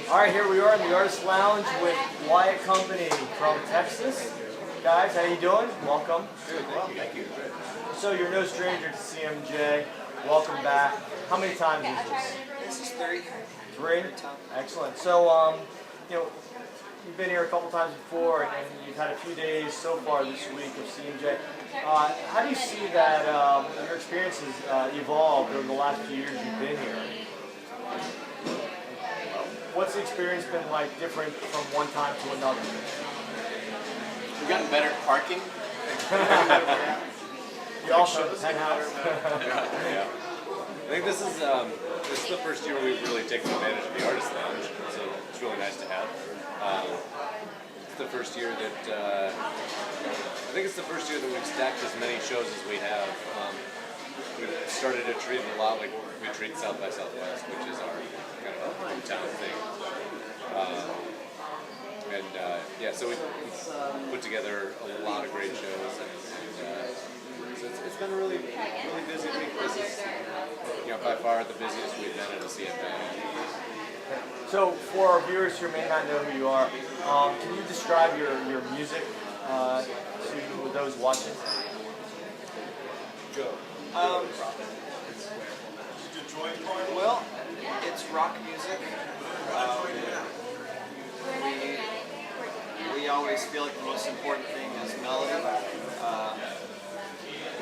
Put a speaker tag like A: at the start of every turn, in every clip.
A: All right, here we are in the Artist Lounge with Wyatt Company from Texas. Guys, how you doing? Welcome.
B: Good, well, thank you.
A: So you're no stranger to CMJ. Welcome back. How many times is this?
B: This is three.
A: Three? Excellent. So, you've been here a couple times before, and you've had a few days so far this week of CMJ. How do you see that your experience has evolved over the last few years you've been here? What's the experience been like different from one time to another?
B: We've gotten better at parking.
A: You also have a penthouse.
B: Yeah. I think this is the first year we've really taken advantage of the Artist Lounge, so it's really nice to have. It's the first year that I think it's the first year that we've stacked as many shows as we have. We've started to treat it a lot like we treat South by Southwest, which is our kind of hometown thing. So we put together a lot of great shows, and so it's been a really busy week. This is by far the busiest we've been at a CMJ.
A: So for our viewers who may not know who you are, can you describe your music to those watching?
B: Go.
C: Well, it's rock music. We always feel like the most important thing is melody.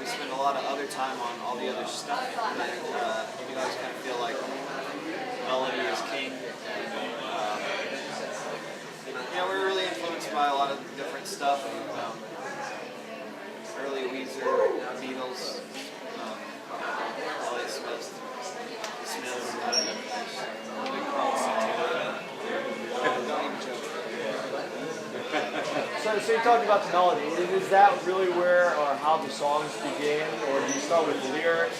C: We spend a lot of other time on all the other stuff, and we always kind of feel like melody is king. We're really influenced by a lot of different stuff. Early Weezer, Beatles, Elliott Smith,
A: So you talked about the melody. Is that really where or how the songs begin, or do you start with the lyrics?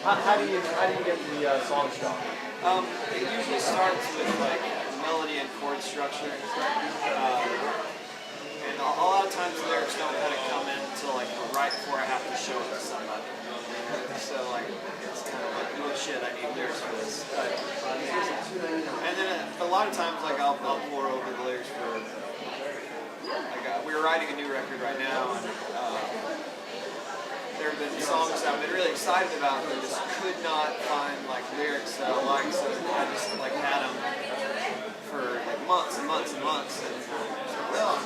A: How do you get the songs going?
C: It usually starts with like melody and chord structure, and a lot of times the lyrics don't kind of come in until like right before I have to show it to somebody. So like it's kind of like, oh shit, I need lyrics for this. And then a lot of times like I'll pour over the lyrics for. We're writing a new record right now, and there have been songs that I've been really excited about, but just could not find like lyrics that I like, so I just like had them for like months and months and months, and well,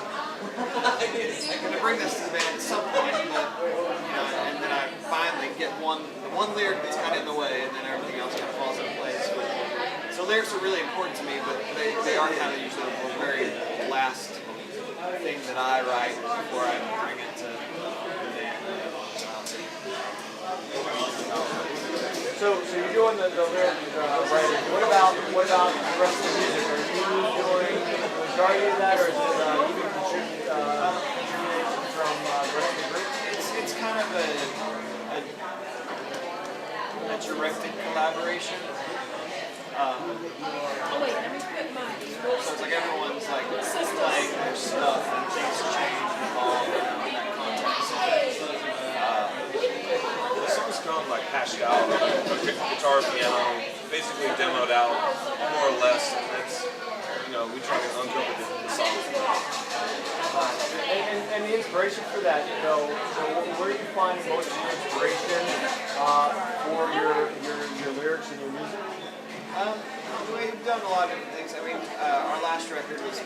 C: I'm gonna bring this to the band at some point, but and then I finally get the one lyric that's kind of in the way, and then everything else kind of falls into place. So lyrics are really important to me, but they are kind of usually the very last thing that I write before I bring it to the band.
A: So you're doing the lyric writing. What about the rest of the music? Are you doing the majority of that, or is it even contribution from the rest of the group?
C: It's kind of a directed collaboration. So it's like everyone's like playing their stuff and things change and evolve in that context.
D: The song's come like hashed out, guitar, piano, basically demoed out more or less, and it's we try to uncover the song.
A: And the inspiration for that, so where are you finding most of the inspiration for your lyrics and your music?
C: We've done a lot of different things. I mean, our last record was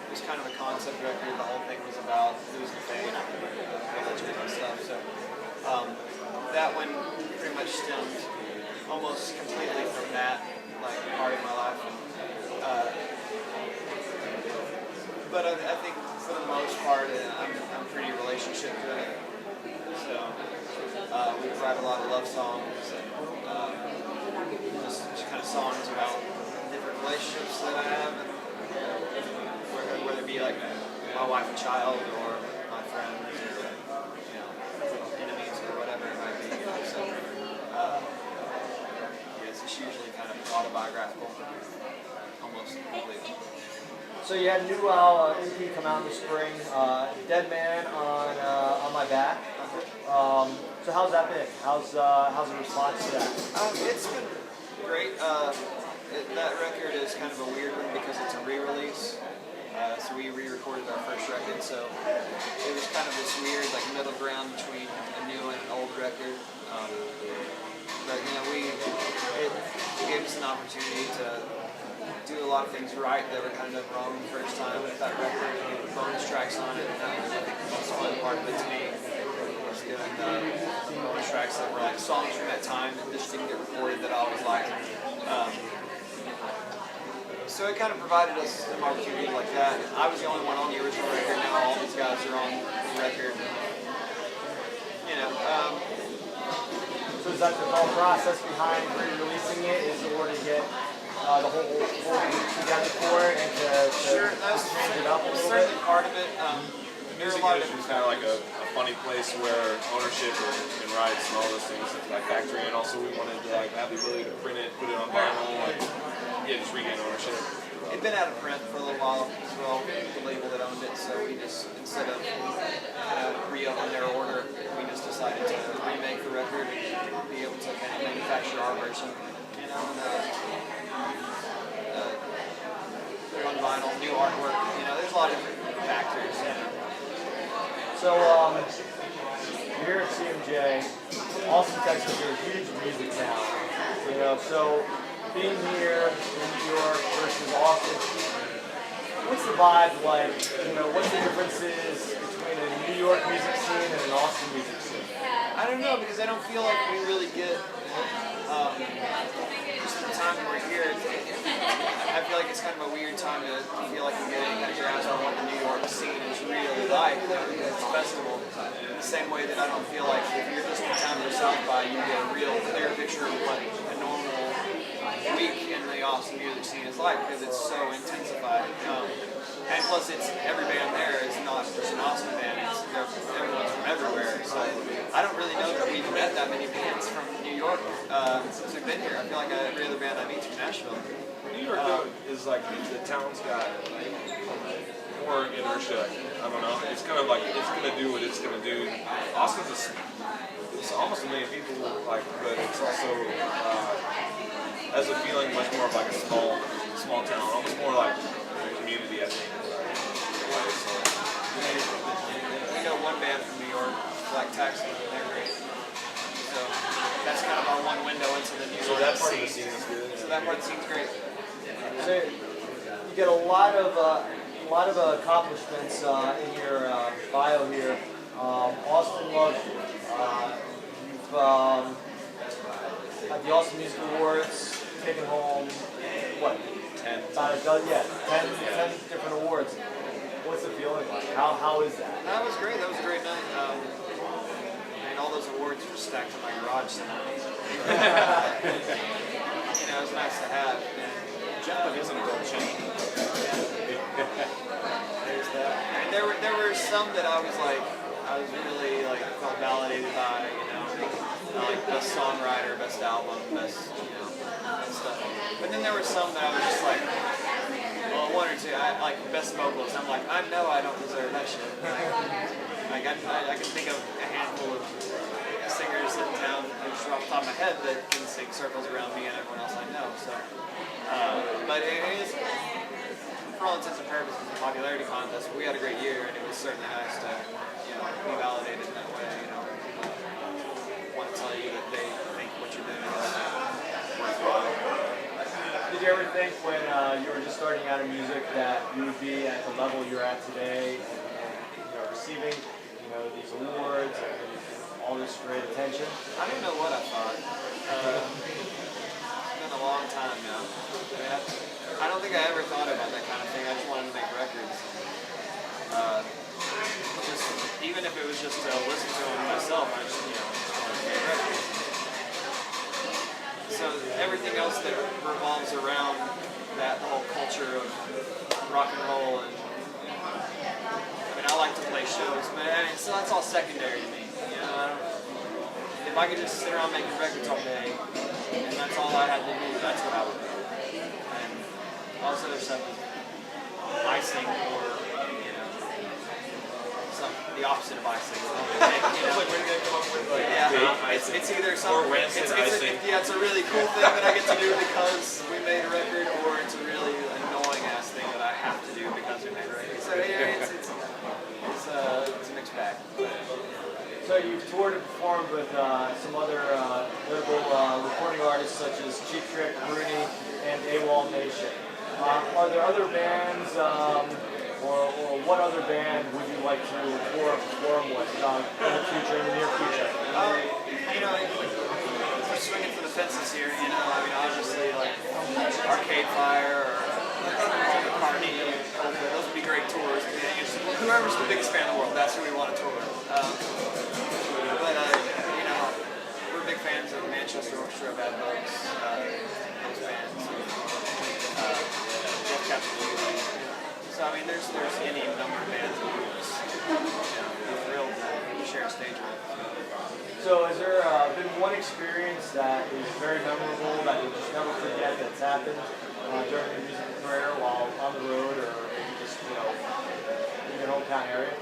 C: was kind of a concept record. The whole thing was about losing faith, religion and stuff. So that one pretty much stemmed almost completely from that part of my life. But I think for the most part, I'm pretty relationship driven. So we write a lot of love songs and just kind of songs about different relationships that I have, and whether it be like my wife and child or my friends or enemies or whatever it might be. So it's just usually kind of autobiographical, almost completely.
A: So you had a new EP come out in the spring, Dead Man on My Back. So how's that been? How's the response to that?
C: It's been great. that record is kind of a weird one because it's a re-release. So we re-recorded our first record, so it was kind of this weird like middle ground between a new and an old record. But you know, it gave us an opportunity to do a lot of things right that were kind of wrong the first time with that record. The bonus tracks on it, that was I think the most fun part of it to me. Was doing the bonus tracks that were like songs from that time that just didn't get recorded that I always liked. So it kind of provided us some opportunities like that. I was the only one on the original record. Now all these guys are on the record. You know.
A: So is that the whole process behind re-releasing it? Is in order to get the whole group together for it and to
C: Sure, that's
A: change it up a little
C: certainly
A: bit?
C: part of it.
D: The
C: There's a
D: music
C: lot of
D: industry is kind of like a funny place where ownership and rights and all those things like factory, and also we wanted to like have the ability to print it, put it on vinyl, and just regain ownership.
C: It'd been out of print for a little while as well, the label that owned it, so we just, instead of re-upping their order, we just decided to remake the record and be able to kind of manufacture our version, you know, and put it on vinyl, new artwork, you know, there's a lot of different factors, you know.
A: So, you're here at CMJ. Austin, Texas is a huge music town. You know, so being here in New York versus Austin, what's the vibe like? You know, what's the differences between a New York music scene and an Austin music scene?
C: I don't know, because I don't feel like we really get, just the time that we're here, I feel like it's kind of a weird time to feel like you get any kind of grasp on what the New York scene is really like. It's a festival. In the same way that I don't feel like if you're just in town for South by, you get a real clear picture of what a normal week in the Austin music scene is like, because it's so intensified. And plus, it's every band there is not just an Austin band. Everyone's from everywhere. So I don't really know that we've met that many bands from New York since we've been here. I feel like every other band I meet from Nashville.
D: New York though is like the town's got more inertia. I don't know. It's kind of like it's gonna do what it's gonna do. Austin's it's almost a million people, like, but it's also has a feeling much more of like a small town, almost more like a community, I think.
C: We know one band from New York, Black Taxi, and they're great. So that's kind of our one window into the New York
D: So that part of the
C: scene.
D: scene is good.
C: So that part of the scene's great.
A: So you get a lot of accomplishments in your bio here. Austin loves you. You've at the Austin Music Awards, taken home what?
B: 10.
A: About a dozen, yeah, 10 different awards. What's the feeling like? How is that?
C: That was great. That was a great night. I mean, all those awards were stacked in my garage tonight. You know, it was nice to have.
D: Jumping isn't a gold chain.
C: There's that. And there were some that I was really felt validated by, you know, like best songwriter, best album, best, you know, that stuff. But then there were some that I was just like, well, one or two, like best vocals. I'm like, I know I don't deserve that shit. I can think of a handful of singers in town just off the top of my head that can sing circles around me and everyone else I know. So, but it is, for all intents and purposes, a popularity contest. We had a great year, and it was certainly nice to, you know, be validated in that way. You know, people want to tell you that they think what you're doing is worthwhile.
A: Did you ever think when you were just starting out in music that you would be at the level you're at today and you know, receiving, you know, these awards and all this great attention?
C: I don't know what I thought. It's been a long time now. I mean, I don't think I ever thought about that kind of thing. I just wanted to make records. Just even if it was just to listen to them myself, I just, you know, just wanted to make records. So everything else that revolves around that whole culture of rock and roll, and I mean, I like to play shows, but I mean, so that's all secondary to me. You know, if I could just sit around making records all day, and that's all I had to do, that's what I would do. And all this other stuff is icing, or you know, the opposite of icing. You know?
D: Like, we're gonna come up with like
C: Yeah, it's either something.
D: or rancid icing.
C: It's a really cool thing that I get to do because we made a record.
A: toured and performed with some other notable recording artists such as Cheap Trick, Rooney, and AWOL Nation. Are there other bands, or what other band would you like to perform with in the future, in the near future?
C: You know, we're swinging for the fences here. You know, I mean, obviously, like Arcade Fire or McCartney, those would be great tours. Whoever's the biggest band in the world, that's who we want to tour with. But you know, we're big fans of Manchester Orchestra, Bad Bugs, those bands. Captain Music. So I mean, there's any number of bands that we just, be thrilled to share a stage with.
A: So has there been one experience that is very memorable that you'll just never forget that's happened during your musical career while on the road or maybe just, in your hometown area?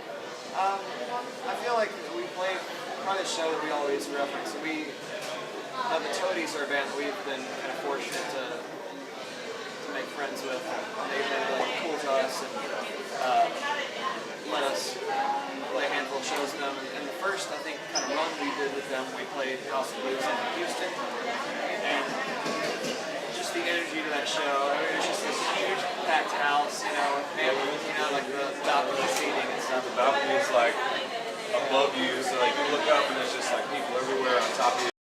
C: I feel like we play probably a show that we always reference. The Toadies are a band that we've been kind of fortunate to make friends with. They've been really cool to us and let us play a handful of shows with them. And the first, I think, kind of run we did with them, we played House of Blues in Houston. And just the energy to that show, I mean, it was just this huge packed house, with like the balcony seating and stuff.
D: The balcony is like above you, so like you look up and there's just like people everywhere on top of you.